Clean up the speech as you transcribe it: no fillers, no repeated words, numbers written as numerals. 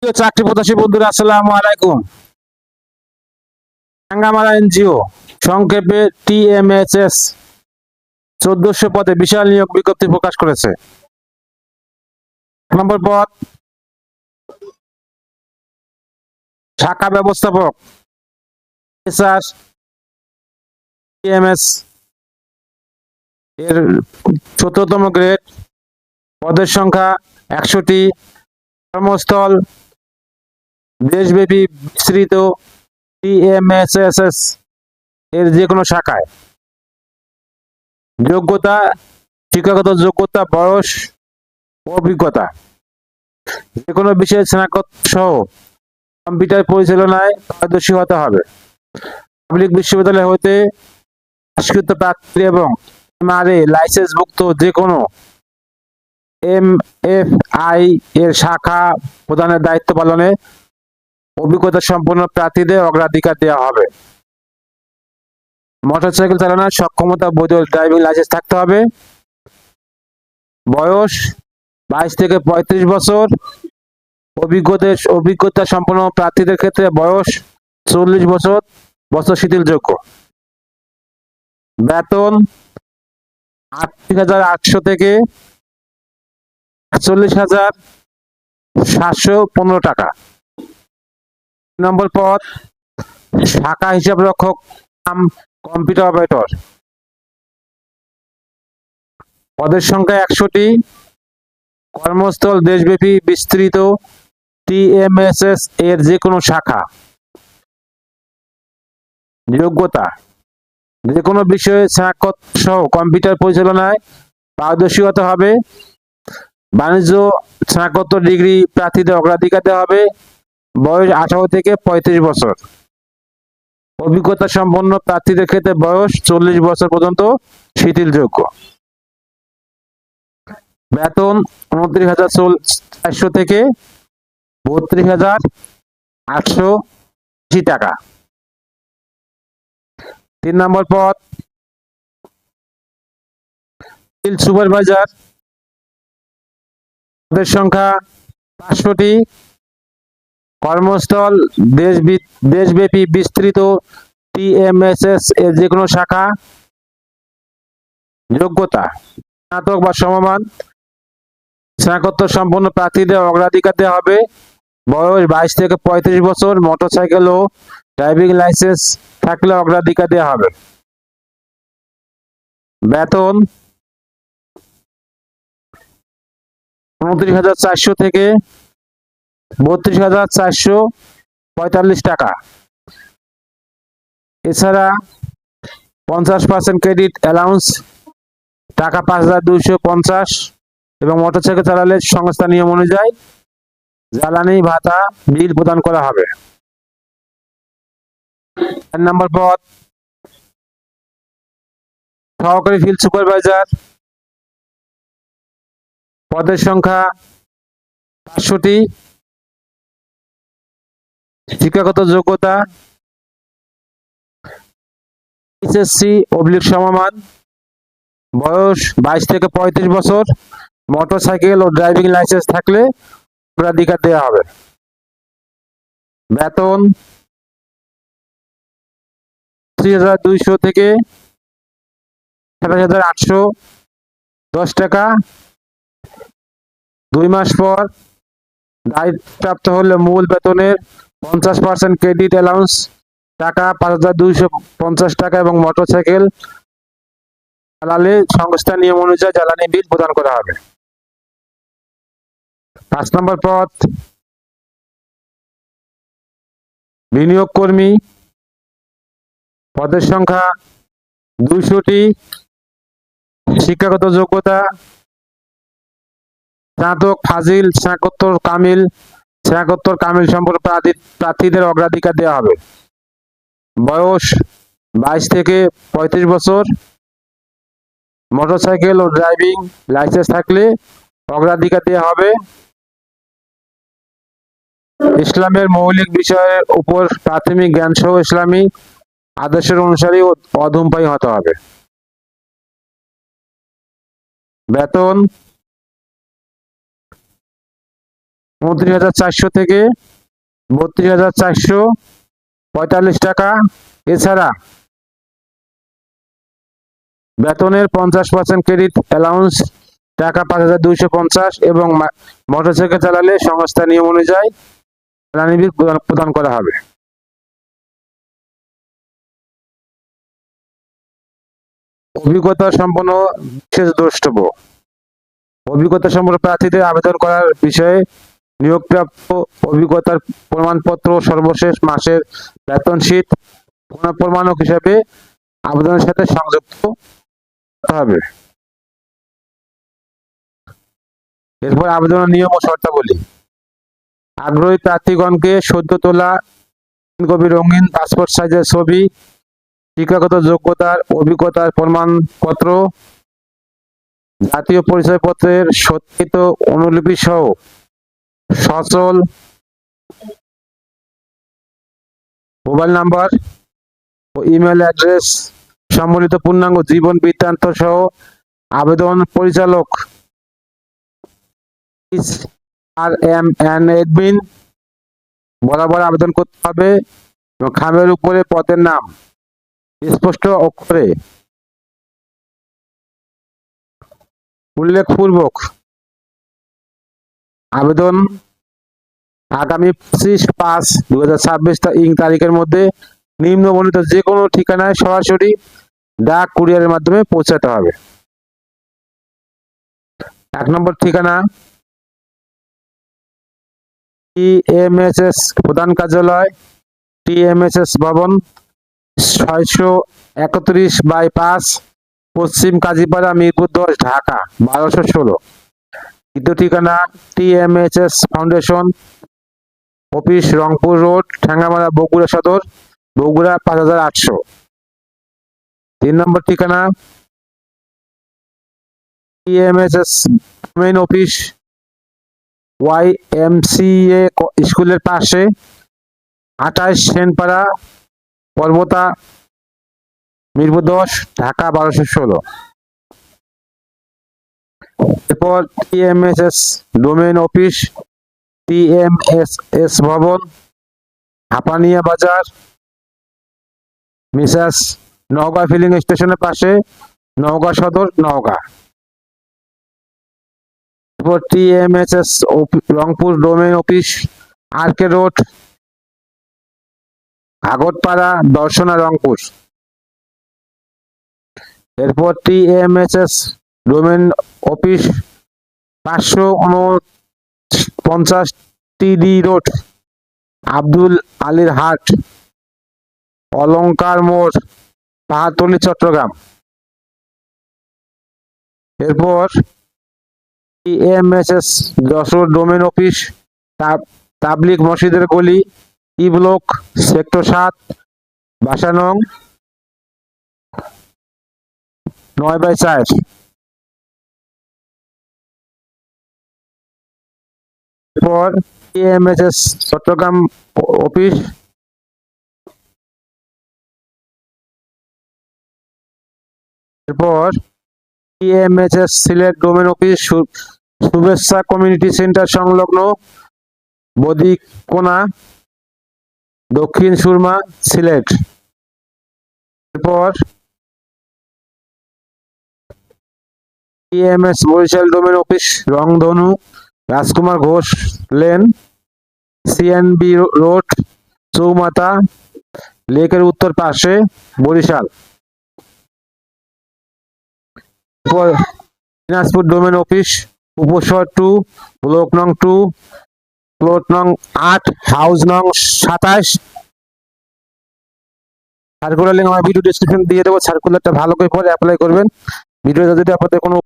প্রিয় চাকরি প্রত্যাশী বন্ধুরা, আসসালামু আলাইকুম। টাঙ্গামারা এনজিও, সংক্ষেপে টিএমএসএস, 1400 পদে বিশাল নিয়োগ বিজ্ঞপ্তি প্রকাশ করেছে। নম্বর পদ শাখা ব্যবস্থাপক, এসআর টিএমএস এর 17তম গ্রেড, পদের সংখ্যা 100টি, কর্মস্থল দেশব্যাপী বিস্তৃত, টিএমএসএস এর যে কোনো শাখায়। যোগ্যতা, শিক্ষাগত যোগ্যতা, বয়স, অভিজ্ঞতা, যে কোনো বিষয়ে স্নাতক সহ কম্পিউটার পরিচালনায় পারদর্শী হতে হবে। পাবলিক বিশ্ববিদ্যালয় হতে পাশকৃত প্রার্থী এবং এমআরএ লাইসেন্সভুক্ত যে কোনো এমএফআই এর শাখা প্রদানের দায়িত্ব পালনে অভিজ্ঞতা সম্পন্ন প্রার্থীদের অগ্রাধিকার দেওয়া হবে। মোটরসাইকেল চালানোর সক্ষমতা, বৈধ ড্রাইভিং লাইসেন্স থাকতে হবে। বয়স 22 থেকে 35 বছর। অভিজ্ঞতা সম্পন্ন প্রার্থীদের ক্ষেত্রে বয়স 40 বছর শিথিলযোগ্য। বেতন 38,800 থেকে 41,715 টাকা। নম্বর পদ শাখা হিসাব রক্ষক কাম কম্পিউটার অপারেটর, পদের সংখ্যা 100টি, কর্মস্থল দেশব্যাপী বিস্তৃত, টিএমএসএস এর যে কোনো শাখা। যোগ্যতা, যে কোনো বিষয়ে স্নাতক সহ কম্পিউটার পরিচালনায় পারদর্শী হতে হবে। বাণিজ্য স্নাতকোত্তর ডিগ্রি প্রার্থীদের অগ্রাধিকার দেওয়া হবে। বয়স 18 থেকে 35 বছর। অভিজ্ঞতা সম্পন্ন প্রার্থীদের ক্ষেত্রে বয়স 40 বছর পর্যন্ত শিথিলযোগ্য। বেতন 29,400 থেকে 32,880 টাকা। 3 নম্বর পদ ফিল্ড সুপারভাইজার, পদের সংখ্যা 500টি, কর্মস্থল দেশব্যাপী বিস্তৃত, টিএমএসএস এর যে কোনো শাখা। যোগ্যতা, স্নাতক বা সমমান, স্নাতকোত্তর সম্পন্ন প্রার্থীদের অগ্রাধিকার দেওয়া হবে। বয়স 22 থেকে 35 বছর। মোটরসাইকেল ও ড্রাইভিং লাইসেন্স থাকলে অগ্রাধিকার দেওয়া হবে। বেতন 29,400 থেকে 32,445 টাকা। এছাড়া 50% ক্রেডিট অ্যালাউন্স টাকা 5,250 এবং মোটরসাইকেল চালালে সংস্থা নিয়ম অনুযায়ী জ্বালানি ভাতা বিল প্রদান করা হবে। 4 নম্বর পদ সহকারী ফিল্ড সুপারভাইজার, পদের সংখ্যা 500টি, শিক্ষাগত যোগ্যতা এইচএসসি/ সমমান। বয়স 22 থেকে 35 বছর। মোটরসাইকেল ও ড্রাইভিং লাইসেন্স থাকলে অগ্রাধিকার দেওয়া হবে। বেতন 3,200 থেকে 27,810 টাকা। 2 মাস পর দায়িত্বপ্রাপ্ত হলে মূল বেতনের 50% ক্রেডিট অ্যালাউন্স টাকা 5,250 টাকা এবং মোটরসাইকেল চালালে সংস্থা নিয়ম অনুযায়ী জ্বালানি বিল প্রদান করা হবে। 5 নম্বর পদ বিনিয়োগ কর্মী, পদের সংখ্যা 200টি, শিক্ষাগত যোগ্যতা স্নাতক, ফাজিল, স্নাতকোত্তর কামিল সম্পন্ন প্রার্থীদের অগ্রাধিকার দেওয়া হবে। বয়স 22 থেকে 35 বছর। মোটরসাইকেল ও ড্রাইভিং লাইসেন্স থাকলে অগ্রাধিকার দেওয়া হবে। ইসলামের মৌলিক বিষয়ের উপর প্রাথমিক জ্ঞান সহ ইসলামী আদর্শের অনুসারী ও অধূমপায়ী হতে হবে। বেতন 29,400 থেকে 32,445 টাকা। এছাড়া বেতনের 50% ক্রেডিট অ্যালাউন্স টাকা 5,250 এবং মোটরসাইকেল চালালে সংস্থা নিয়ম অনুযায়ী জ্বালানি বিল প্রদান করা হবে। অভিজ্ঞতা সম্পন্ন বিশেষ দ্রষ্টব্য। অভিজ্ঞতা সম্পন্ন প্রার্থীদের আবেদন করার বিষয়ে নিয়োগপ্রাপ্ত অভিজ্ঞতার প্রমাণপত্র, সর্বশেষ মাসের বেতন শীট প্রমাণক হিসাবে আবেদনের সাথে সংযুক্ত হবে। এরপর আবেদনের নিয়ম ও শর্তাবলী। আগ্রহী প্রার্থীগণকে সদ্য তোলা 3 কপি রঙিন পাসপোর্ট সাইজের ছবি, শিক্ষাগত যোগ্যতার অভিজ্ঞতার প্রমাণপত্র, জাতীয় পরিচয়পত্রের সত্যায়িত অনুলিপি সহ সচল মোবাইল নাম্বার ও ইমেল অ্যাড্রেস সম্বলিত পূর্ণাঙ্গ জীবন বৃত্তান্ত সহ আবেদন পরিচালক admin বরাবর আবেদন করতে হবে এবং খামের উপরে পদের নাম স্পষ্ট অক্ষরে উল্লেখপূর্বক আবেদন আগামী 25/5/2026 তারিখের মধ্যে নিম্নবর্ণিত যে কোনো ঠিকানায় সরাসরি ডাক কুরিয়ারের মাধ্যমে পৌঁছাতে হবে। 1 নম্বর ঠিকানা TMSS প্রধান কার্যালয়, TMSS ভবন, 631/5 পশ্চিম কাজীপাড়া, মিরপুর 10, ঢাকা 1216। দ্বিতীয় ঠিকানা TMSS foundation office, Rangpur road, Thengamara, Bogura সদর, বগুড়া 5800। 3 নম্বর ঠিকানা TMSS মেইন অফিস, YMCA স্কুলের পাশে, 28 সেনপাড়া, পর্বতা, মিরপুর 10, ঢাকা 1216। এরপর TMSS ডোমেইন অফিস, TMSS ভবন, হাপানিয়া বাজার, মিসাস নওগাঁ ফিলিং স্টেশনের পাশে, নওগাঁ সদর, নওগাঁ। এরপর TMSS Rangpur domain office, RK road, Agarpara, Darshana, Rangpur. এরপর TMSS domain office 549 TD road, Abdul আলীর হাট, অলংকার মোড়, পাহাড়তলী, চট্টগ্রাম। এরপর TMSS যশোর ডোমেইন অফিস, তাবলিগ মসজিদের গলি, ই ব্লক, সেক্টর 7, বাসা নং 9/4। এরপর TMSS চট্টগ্রাম অফিস, এরপর TMSS সিলেট ডোমেইন অফিস, শুভেচ্ছা কমিউনিটি সেন্টার সংলগ্ন বদিকোনা, দক্ষিণ সুরমা, সিলেট। এরপর TMS বরিশাল ডোমেইন অফিস, রংধনু, রাজকুমার ঘোষ লেন, CNB রোড, চৌমাথা, লেকের উত্তর পাশে, বরিশাল। এরপর দিনাজপুর ডোমেইন অফিস, উপশহর 2, ব্লক নং 2, প্লট নং 8, হাউস নং 27। সার্কুলার লিঙ্ক আমার ভিডিও ডেসক্রিপশন দিয়ে দেবো, সার্কুলারটা ভালো করে পড়ে অ্যাপ্লাই করবেন। ভিডিওটা যদি আপনাদের কোনো